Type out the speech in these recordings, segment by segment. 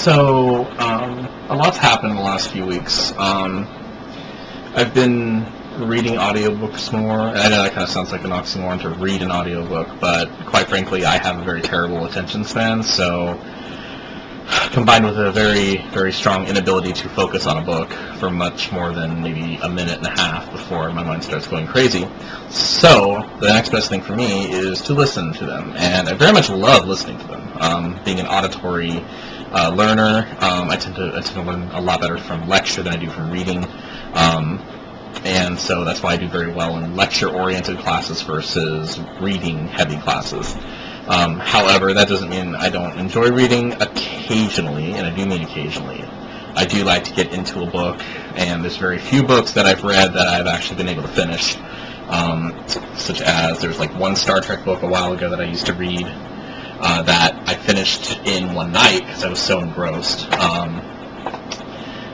A lot's happened in the last few weeks. I've been reading audiobooks more. I know that kind of sounds like an oxymoron to read an audiobook, but quite frankly, I have a very terrible attention span, so combined with a very, very strong inability to focus on a book for much more than maybe a minute and a half before my mind starts going crazy. So the next best thing for me is to listen to them, and I very much love listening to them. Being an auditory learner, I tend to learn a lot better from lecture than I do from reading, and so that's why I do very well in lecture-oriented classes versus reading-heavy classes. However, that doesn't mean I don't enjoy reading occasionally, and I do mean occasionally. I do like to get into a book, and there's very few books that I've read that I've actually been able to finish, such as there's like one Star Trek book a while ago that I used to read that I finished in one night because I was so engrossed.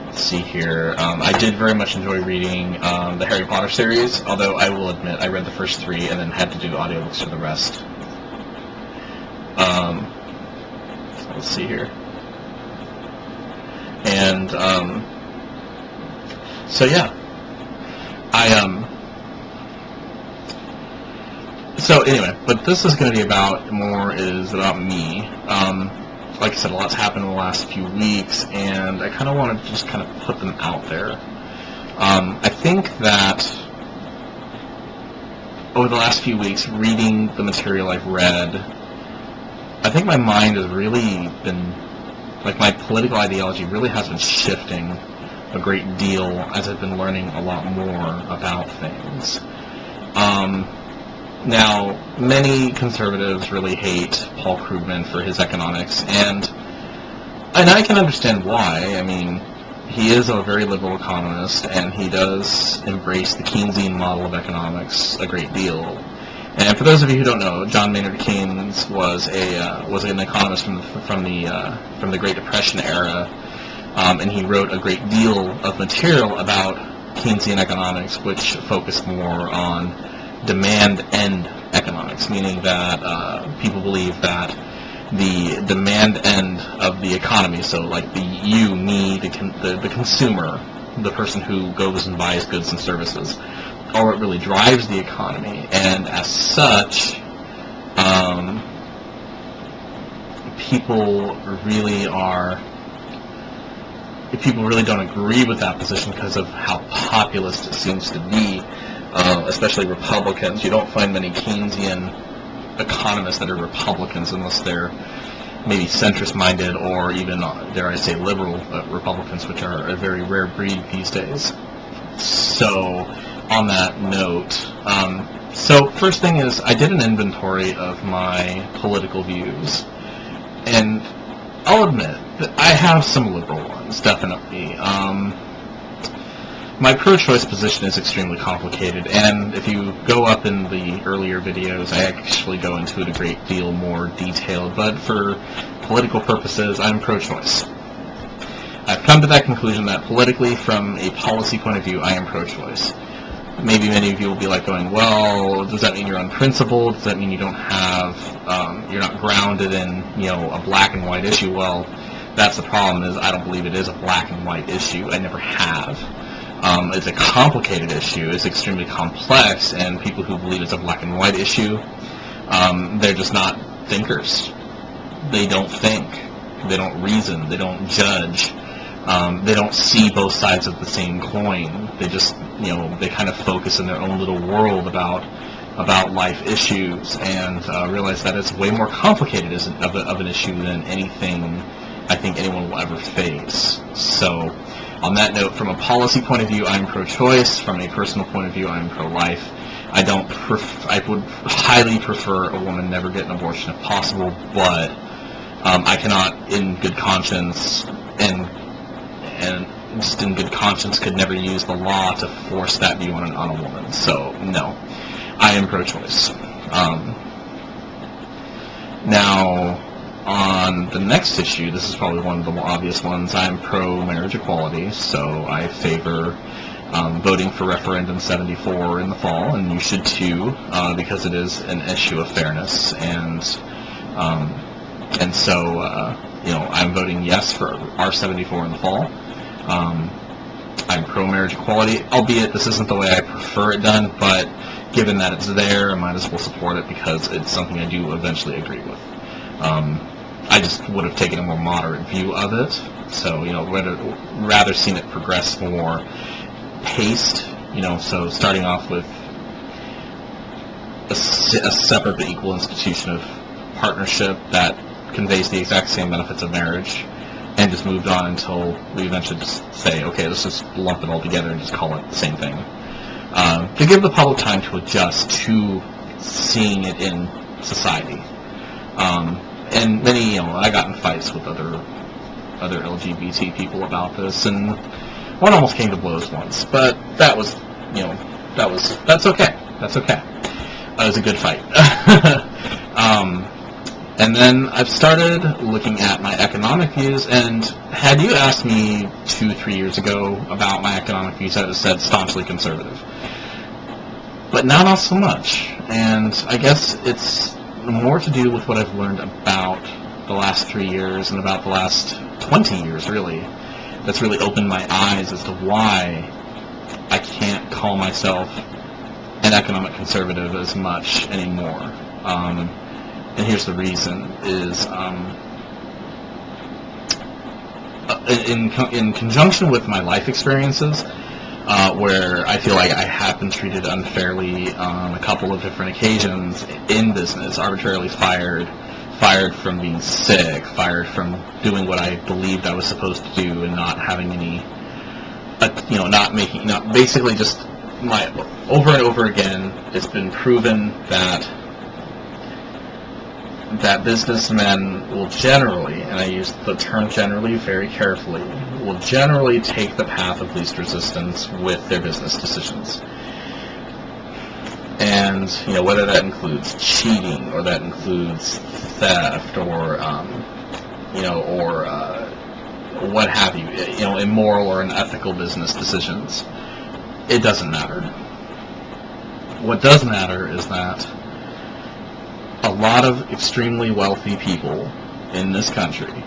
Let's see here. I did very much enjoy reading the Harry Potter series, although I will admit I read the first 3 and then had to do audiobooks for the rest. Let's see here. And, so yeah. So anyway, but this is going to be about me. Like I said, a lot's happened in the last few weeks, and I kind of want to just kind of put them out there. I think that over the last few weeks, reading the material I've read, I think my mind has really been, like my political ideology really has been shifting a great deal as I've been learning a lot more about things. Now, many conservatives really hate Paul Krugman for his economics, and I can understand why. I mean, he is a very liberal economist, and he does embrace the Keynesian model of economics a great deal. And for those of you who don't know, John Maynard Keynes was an economist from the Great Depression era, and he wrote a great deal of material about Keynesian economics, which focused more on demand-end economics, meaning that people believe that the demand end of the economy, so like the consumer, the person who goes and buys goods and services, are what really drives the economy, and as such, people really don't agree with that position because of how populist it seems to be, especially Republicans. You don't find many Keynesian economists that are Republicans unless they're maybe centrist-minded or even, dare I say, liberal Republicans, which are a very rare breed these days. So, on that note, so first thing is I did an inventory of my political views, and I'll admit that I have some liberal ones, definitely. My pro-choice position is extremely complicated, and if you go up in the earlier videos, I actually go into it a great deal more detailed, but for political purposes, I'm pro-choice. I've come to that conclusion that politically, from a policy point of view, I am pro-choice. Maybe many of you will be like going, well, does that mean you're unprincipled? Does that mean you don't have, you're not grounded in, a black and white issue? Well, that's the problem, is I don't believe it is a black and white issue. I never have. It's a complicated issue. It's extremely complex, and people who believe it's a black and white issue, they're just not thinkers. They don't think. They don't reason. They don't judge. They don't see both sides of the same coin. They just, they kind of focus in their own little world about life issues, and realize that it's way more complicated of an issue than anything I think anyone will ever face. So, on that note, from a policy point of view, I'm pro-choice. From a personal point of view, I'm pro-life. I would highly prefer a woman never get an abortion if possible, but I cannot, in good conscience, and just in good conscience, could never use the law to force that view on a woman. So, no, I am pro-choice. Now, on the next issue, this is probably one of the more obvious ones, I'm pro-marriage equality, so I favor voting for Referendum 74 in the fall, and you should too, because it is an issue of fairness, and so, I'm voting yes for R74 in the fall. I'm pro-marriage equality, albeit this isn't the way I prefer it done, but given that it's there, I might as well support it because it's something I do eventually agree with. I just would have taken a more moderate view of it, so, rather seen it progress more paced, so starting off with a separate but equal institution of partnership that conveys the exact same benefits of marriage, and just moved on until we eventually just say, okay, let's just lump it all together and just call it the same thing. To give the public time to adjust to seeing it in society. And many, I got in fights with other LGBT people about this, and one almost came to blows once, but that was, that's okay. That's okay. It was a good fight. And then I've started looking at my economic views, and had you asked me 2-3 years ago about my economic views, I would have said staunchly conservative. But now not so much, and I guess it's more to do with what I've learned about the last 3 years and about the last 20 years, really, that's really opened my eyes as to why I can't call myself an economic conservative as much anymore. And here's the reason, is in conjunction with my life experiences, where I feel like I have been treated unfairly on a couple of different occasions in business, arbitrarily fired from being sick, fired from doing what I believed I was supposed to do and not having any, basically just over and over again, it's been proven that businessmen will generally, and I use the term generally very carefully, will generally take the path of least resistance with their business decisions. And, whether that includes cheating, or that includes theft, or, what have you, immoral or unethical business decisions, it doesn't matter. What does matter is that a lot of extremely wealthy people in this country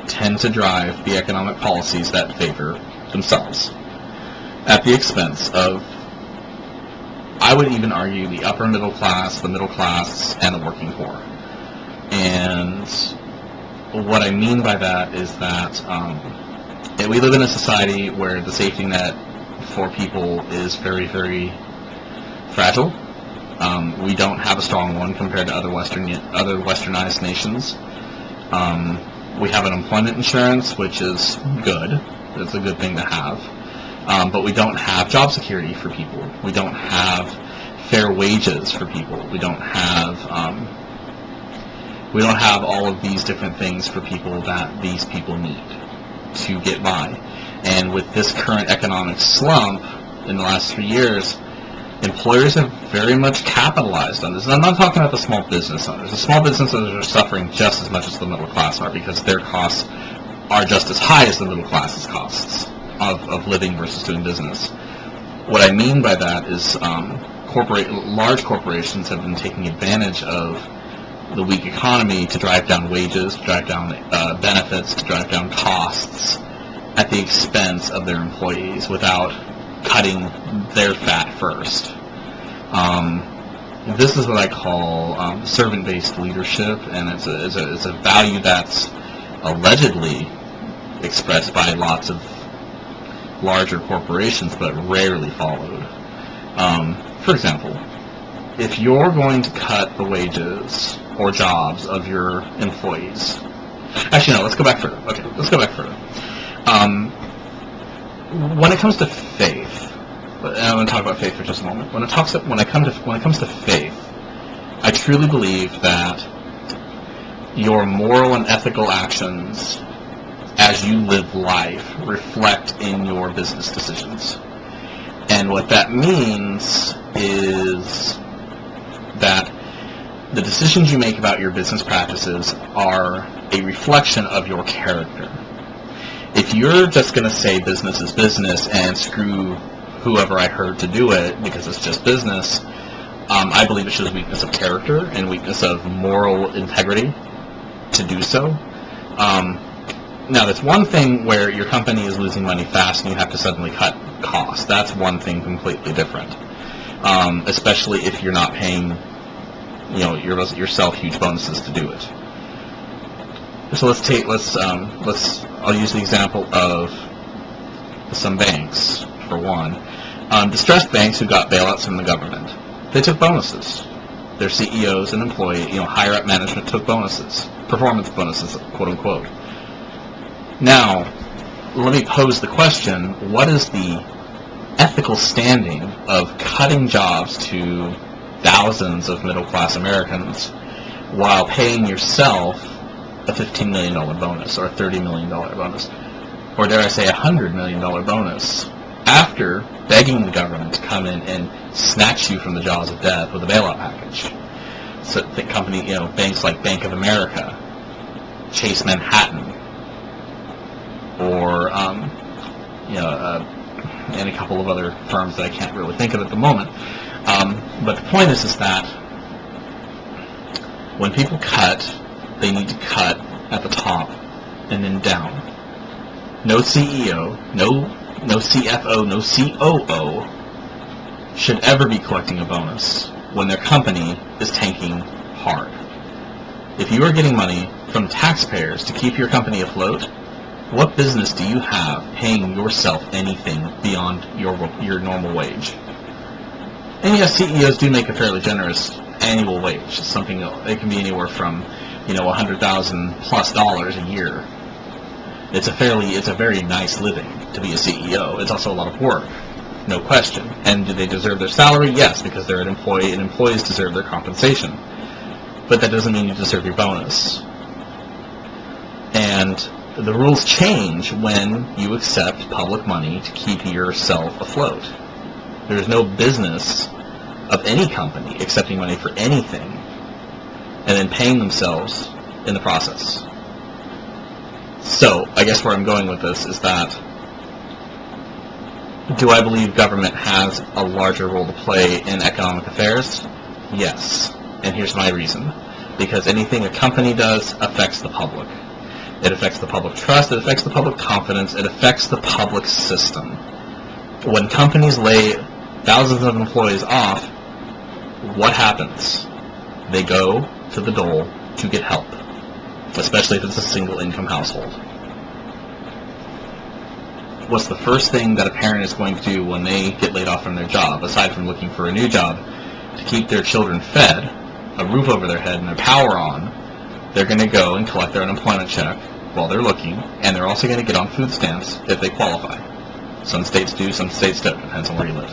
tend to drive the economic policies that favor themselves at the expense of, I would even argue, the upper middle class, the middle class, and the working poor. And what I mean by that is that we live in a society where the safety net for people is very, very fragile. We don't have a strong one compared to other westernized nations. We have unemployment insurance, which is good. It's a good thing to have. But we don't have job security for people. We don't have fair wages for people. We don't have all of these different things for people that these people need to get by. And with this current economic slump in the last 3 years, employers have very much capitalized on this. And I'm not talking about the small business owners. The small business owners are suffering just as much as the middle class are, because their costs are just as high as the middle class's costs of living versus doing business. What I mean by that is large corporations have been taking advantage of the weak economy to drive down wages, to drive down benefits, to drive down costs at the expense of their employees without cutting their fat first. This is what I call servant-based leadership, and it's a value that's allegedly expressed by lots of larger corporations, but rarely followed. For example, if you're going to cut the wages or jobs of your employees, actually no, let's go back further. Okay, let's go back further. When it comes to faith, I'm going to talk about faith for just a moment. When it comes to faith, I truly believe that your moral and ethical actions as you live life reflect in your business decisions. And what that means is that the decisions you make about your business practices are a reflection of your character. If you're just going to say business is business and screw whoever I heard to do it because it's just business, I believe it shows weakness of character and weakness of moral integrity to do so. Now, that's one thing where your company is losing money fast and you have to suddenly cut costs. That's one thing completely different, especially if you're not paying, yourself huge bonuses to do it. So I'll use the example of some banks, for one. Distressed banks who got bailouts from the government, they took bonuses. Their CEOs and higher up management took bonuses, performance bonuses, quote unquote. Now, let me pose the question, what is the ethical standing of cutting jobs to thousands of middle-class Americans while paying yourself a $15 million bonus or a $30 million bonus, or dare I say $100 million bonus, after begging the government to come in and snatch you from the jaws of death with a bailout package? So the company, banks like Bank of America, Chase Manhattan, or and a couple of other firms that I can't really think of at the moment. But the point is that when people cut, they need to cut at the top and then down. No CEO, no CFO, no COO should ever be collecting a bonus when their company is tanking hard. If you are getting money from taxpayers to keep your company afloat, what business do you have paying yourself anything beyond your normal wage? And yes, CEOs do make a fairly generous annual wage. It can be anywhere from $100,000 plus a year. It's a very nice living to be a CEO. It's also a lot of work, no question. And do they deserve their salary? Yes, because they're an employee, and employees deserve their compensation. But that doesn't mean you deserve your bonus. And the rules change when you accept public money to keep yourself afloat. There's no business of any company accepting money for anything and then paying themselves in the process. So, I guess where I'm going with this is that, do I believe government has a larger role to play in economic affairs? Yes. And here's my reason. Because anything a company does affects the public. It affects the public trust, it affects the public confidence, it affects the public system. When companies lay thousands of employees off, what happens? They go to the dole to get help, especially if it's a single income household. What's the first thing that a parent is going to do when they get laid off from their job, aside from looking for a new job to keep their children fed, a roof over their head, and their power on? They're going to go and collect their unemployment check while they're looking, and they're also going to get on food stamps if they qualify. Some states do, some states don't, depends on where you live.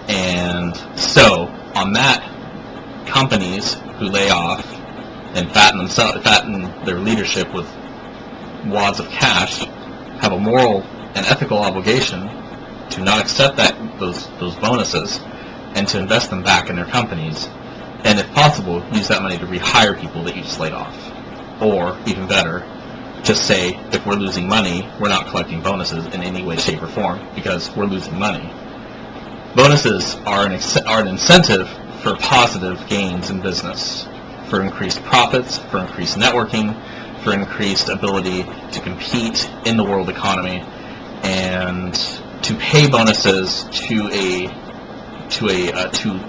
And so, on that, companies who lay off and fatten their leadership with wads of cash have a moral and ethical obligation to not accept those bonuses and to invest them back in their companies, and if possible, use that money to rehire people that you just laid off. Or, even better, just say, if we're losing money, we're not collecting bonuses in any way, shape, or form because we're losing money. Bonuses are an incentive for positive gains in business, for increased profits, for increased networking, for increased ability to compete in the world economy, and to pay bonuses to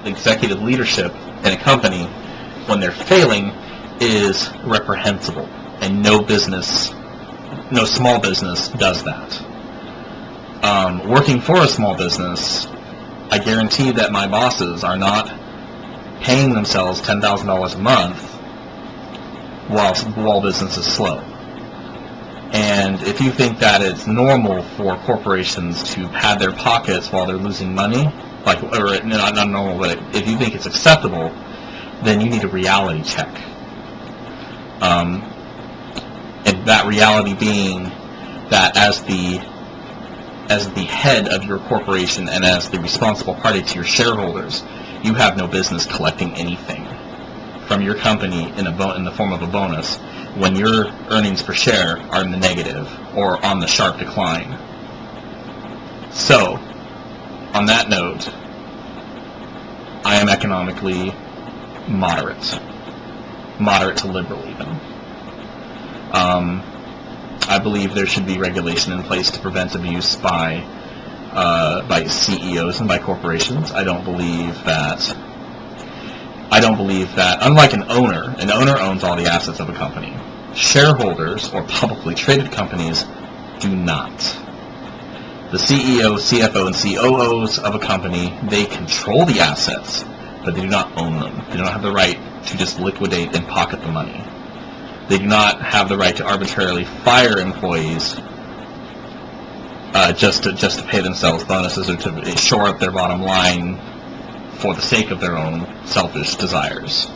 executive leadership in a company when they're failing is reprehensible, and no small business does that. Working for a small business, I guarantee that my bosses are not paying themselves $10,000 a month while business is slow. And if you think that it's normal for corporations to pad their pockets while they're losing money, not normal, but if you think it's acceptable, then you need a reality check. And that reality being that as the head of your corporation and as the responsible party to your shareholders, you have no business collecting anything from your company in the form of a bonus when your earnings per share are in the negative or on the sharp decline. So, on that note, I am economically moderate to liberal even. I believe there should be regulation in place to prevent abuse by CEOs and by corporations. I don't believe that, unlike an owner owns all the assets of a company. Shareholders or publicly traded companies do not. The CEO, CFO, and COOs of a company, they control the assets, but they do not own them. They don't have the right to just liquidate and pocket the money. They do not have the right to arbitrarily fire employees just to pay themselves bonuses or to shore up their bottom line for the sake of their own selfish desires.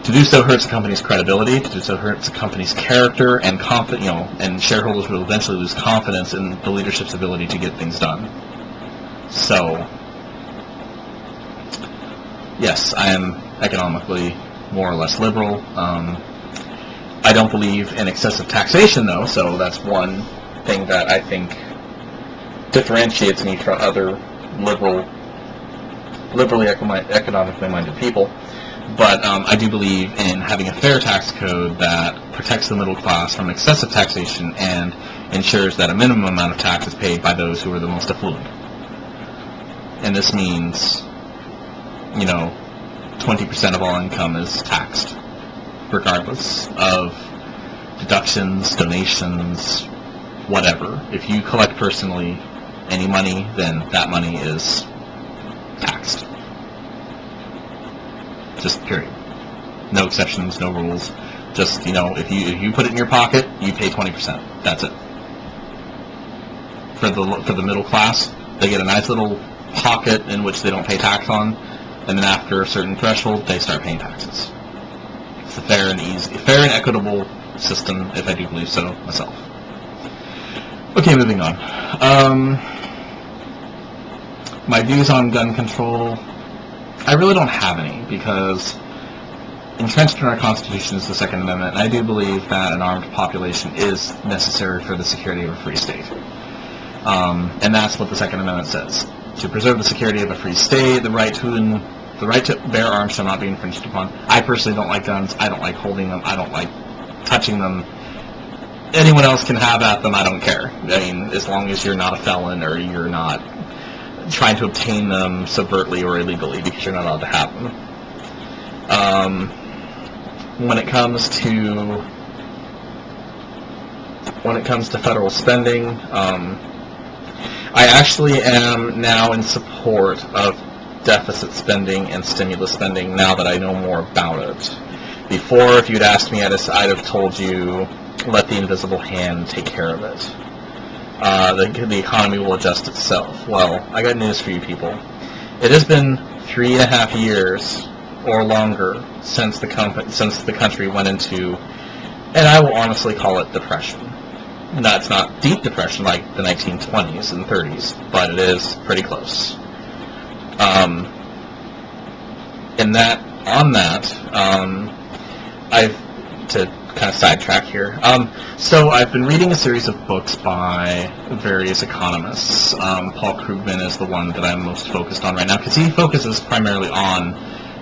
To do so hurts a company's credibility. To do so hurts a company's character, and and shareholders will eventually lose confidence in the leadership's ability to get things done. So, yes, I am economically more or less liberal. I don't believe in excessive taxation, though, so that's one thing that I think differentiates me from other liberally economically minded people. But I do believe in having a fair tax code that protects the middle class from excessive taxation and ensures that a minimum amount of tax is paid by those who are the most affluent. And this means, 20% of all income is taxed, regardless of deductions, donations, whatever. If you collect personally any money, then that money is taxed. Just period. No exceptions, no rules. Just, if you put it in your pocket, you pay 20%. That's it. For the middle class, they get a nice little pocket in which they don't pay tax on, and then after a certain threshold, they start paying taxes. It's a fair and equitable system, if I do believe so myself. Okay, moving on. My views on gun control, I really don't have any, because entrenched in our Constitution is the Second Amendment, and I do believe that an armed population is necessary for the security of a free state. And that's what the Second Amendment says. To preserve the security of a free state, the right to bear arms shall not be infringed upon. I personally don't like guns. I don't like holding them. I don't like touching them. Anyone else can have at them. I don't care. I mean, as long as you're not a felon or you're not trying to obtain them subvertly or illegally, because you're not allowed to have them. When it comes to federal spending, I actually am now in support of deficit spending and stimulus spending now that I know more about it. Before, if you'd asked me, I'd have told you, let the invisible hand take care of it. The economy will adjust itself. Well, I got news for you people. It has been 3.5 years or longer since the country went into, and I will honestly call it depression. That's not deep depression like the 1920s and 30s, but it is pretty close. To kind of sidetrack here. So I've been reading a series of books by various economists. Paul Krugman is the one that I'm most focused on right now, because he focuses primarily on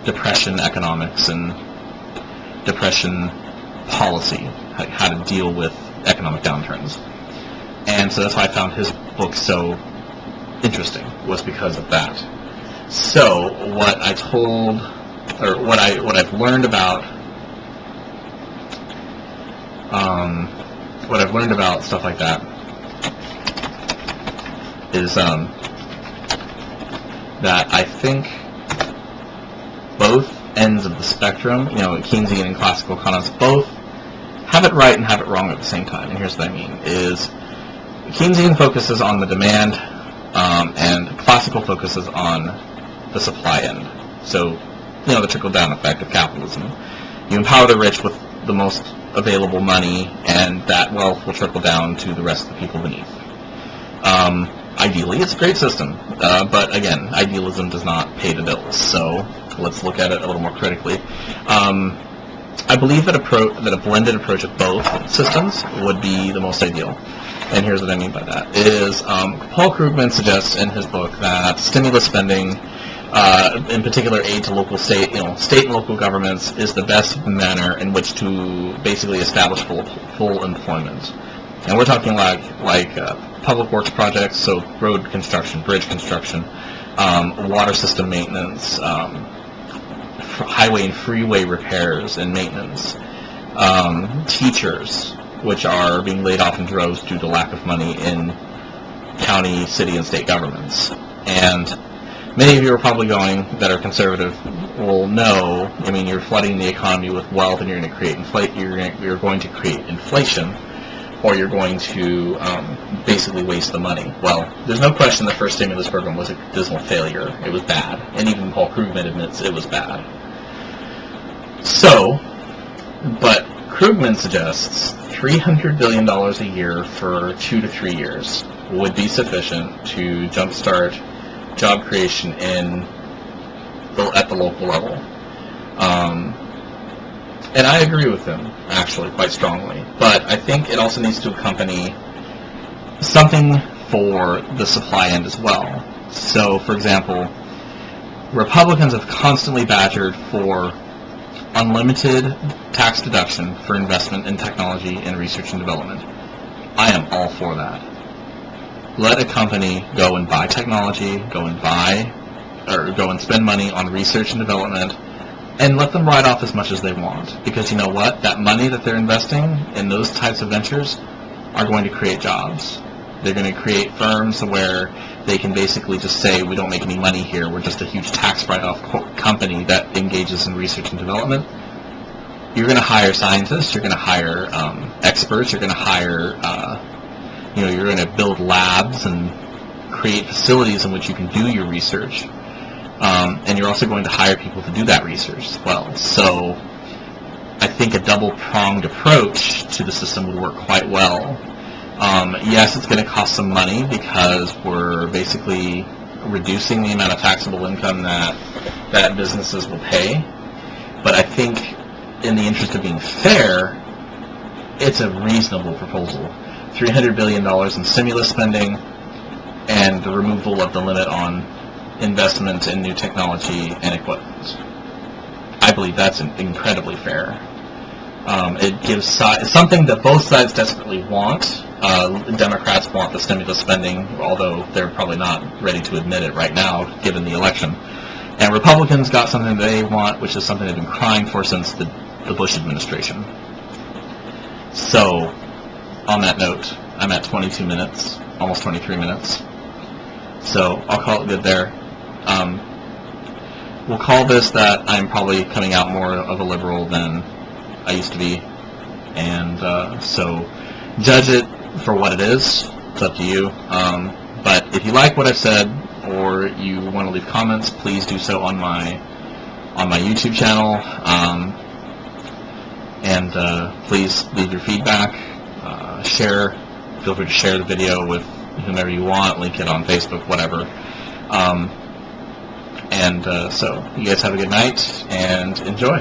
depression economics and depression policy, how to deal with economic downturns. And so that's why I found his book so interesting, was because of that. So what I've learned about stuff like that is that I think both ends of the spectrum, Keynesian and classical economists, both have it right and have it wrong at the same time. And here's what I mean, is Keynesian focuses on the demand, and classical focuses on the supply end. So, the trickle-down effect of capitalism. You empower the rich with the most available money, and that wealth will trickle down to the rest of the people beneath. Ideally, it's a great system, but again, idealism does not pay the bills, so let's look at it a little more critically. I believe that a blended approach of both systems would be the most ideal. And here's what I mean by that, is Paul Krugman suggests in his book that stimulus spending in particular aid to local state and local governments is the best manner in which to basically establish full employment. And we're talking like public works projects, so road construction, bridge construction, water system maintenance, highway and freeway repairs and maintenance, teachers, which are being laid off in droves due to lack of money in county, city, and state governments. And many of you are probably that are conservative will know, I mean, you're flooding the economy with wealth and you're going to create you're going to create inflation, or you're going to basically waste the money. Well, there's no question the first stimulus program was a dismal failure. It was bad. And even Paul Krugman admits it was bad. So, but Krugman suggests $300 billion a year for 2 to 3 years would be sufficient to jumpstart job creation at the local level. And I agree with him, actually, quite strongly. But I think it also needs to accompany something for the supply end as well. So, for example, Republicans have constantly badgered for unlimited tax deduction for investment in technology and research and development. I am all for that. Let a company go and buy technology, go and spend money on research and development, and let them write off as much as they want. Because you know what? That money that they're investing in those types of ventures are going to create jobs. They're going to create firms where they can basically just say, we don't make any money here, we're just a huge tax write-off company that engages in research and development. You're going to hire scientists, you're going to hire experts, you're going to hire, you're going to build labs and create facilities in which you can do your research. And you're also going to hire people to do that research as well. So I think a double-pronged approach to the system would work quite well. Yes, it's going to cost some money because we're basically reducing the amount of taxable income that businesses will pay. But I think in the interest of being fair, it's a reasonable proposal. $300 billion in stimulus spending and the removal of the limit on investment in new technology and equipment. I believe that's incredibly fair. It gives something that both sides desperately want. Democrats want the stimulus spending, although they're probably not ready to admit it right now, given the election. And Republicans got something they want, which is something they've been crying for since the Bush administration. So, on that note, I'm at 22 minutes, almost 23 minutes. So, I'll call it good there. We'll call this that I'm probably coming out more of a liberal than I used to be. And so, judge it for what it is. It's up to you. But if you like what I've said, or you want to leave comments, please do so on my YouTube channel. And please leave your feedback. Feel free to share the video with whomever you want. Link it on Facebook, whatever. So you guys have a good night and enjoy.